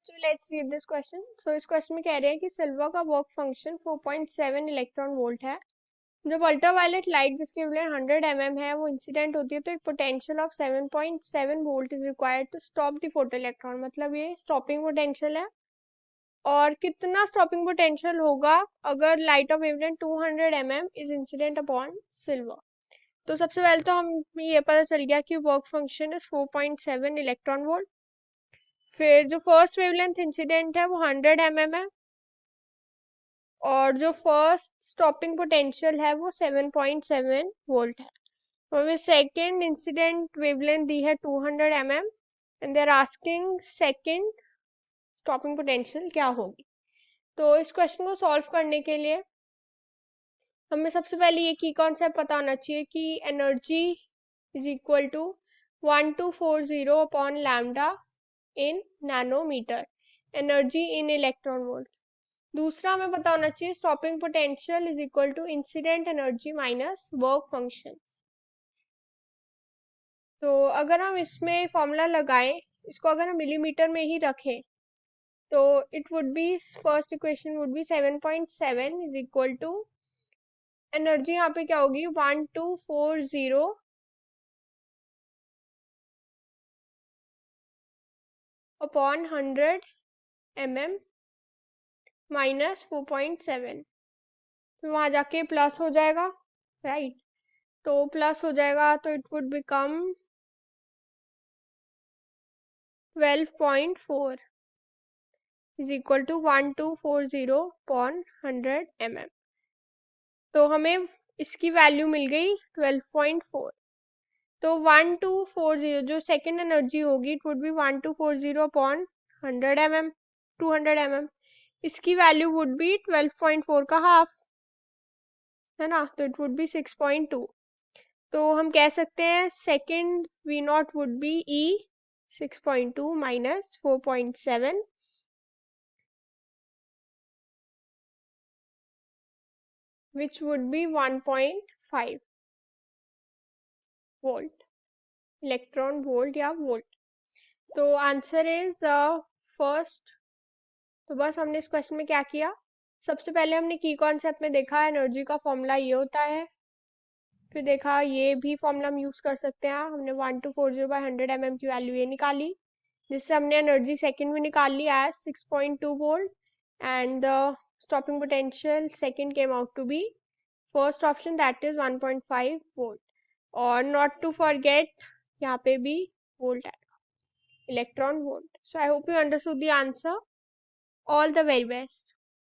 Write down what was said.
So let's read this question. So इस question में कह रहे हैं कि सिल्वर का वर्क फंक्शन 4.7 इलेक्ट्रॉन वोल्ट है. जब अल्ट्रावायलेट लाइट जिसकी वेवलेंथ 100 mm है वो इंसिडेंट होती है तो एक potential of 7.7 volt is required to stop the photo electron. मतलब ये स्टॉपिंग पोटेंशियल है. और कितना स्टॉपिंग पोटेंशियल होगा अगर light of wavelength 200 mm is incident upon silver. तो सबसे पहले तो हमें ये पता चल गया कि work function is 4.7 electron volt. फिर जो फर्स्ट वेवलेंथ इंसिडेंट है वो 100 mm है और जो फर्स्ट स्टॉपिंग पोटेंशियल है वो 7.7 वोल्ट है. तो हमें सेकेंड इंसिडेंट वेवलेंथ दी है 200 mm and they are asking second stopping potential क्या होगी. तो इस क्वेश्चन को सॉल्व करने के लिए हमें सबसे पहले ये की कॉन्सेप्ट पता होना चाहिए कि energy is equal to 1240 upon lambda in nanometre, energy in electron volt. दूसरा हमें पता होना चाहिए stopping potential is equal to incident energy minus work function. तो अगर हम इसमें फॉर्मूला लगाएं, इसको अगर हम मिलीमीटर में ही रखें तो it would be first equation would be 7.7 is equal to energy यहाँ पे क्या होगी 1240 अपॉन 100 mm माइनस 4.7. तो वहां जाके प्लस हो जाएगा, राइट. तो प्लस हो जाएगा तो it would become 12.4 is equal to 1240 upon 100 mm. तो हमें इसकी वैल्यू मिल गई 12.4. तो 1240 जो सेकेंड एनर्जी होगी it would B 1240 upon 100 mm 200 mm. इसकी वैल्यू वुड बी 12.4 का हाफ है ना, तो इट वुड बी 6.2. तो हम कह सकते हैं second we not would be E 6.2 minus 4.7 which would be 1.5 volt, electron volt या वोल्ट. तो आंसर इज फर्स्ट. तो बस हमने इस क्वेश्चन में क्या किया, सबसे पहले हमने की कॉन्सेप्ट में देखा एनर्जी का फॉर्मूला ये होता है. फिर देखा ये भी फॉर्मूला हम यूज कर सकते हैं. हमने 1240/100 mm की वैल्यू ये निकाली जिससे हमने एनर्जी सेकंड में निकाल ली as 6.2 volt and the stopping potential second came out to be first option that is 1.5 volt. और नॉट टू फॉरगेट यहाँ पे भी वोल्ट आएगा, electron volt. So I hope you understood the answer. All the very best.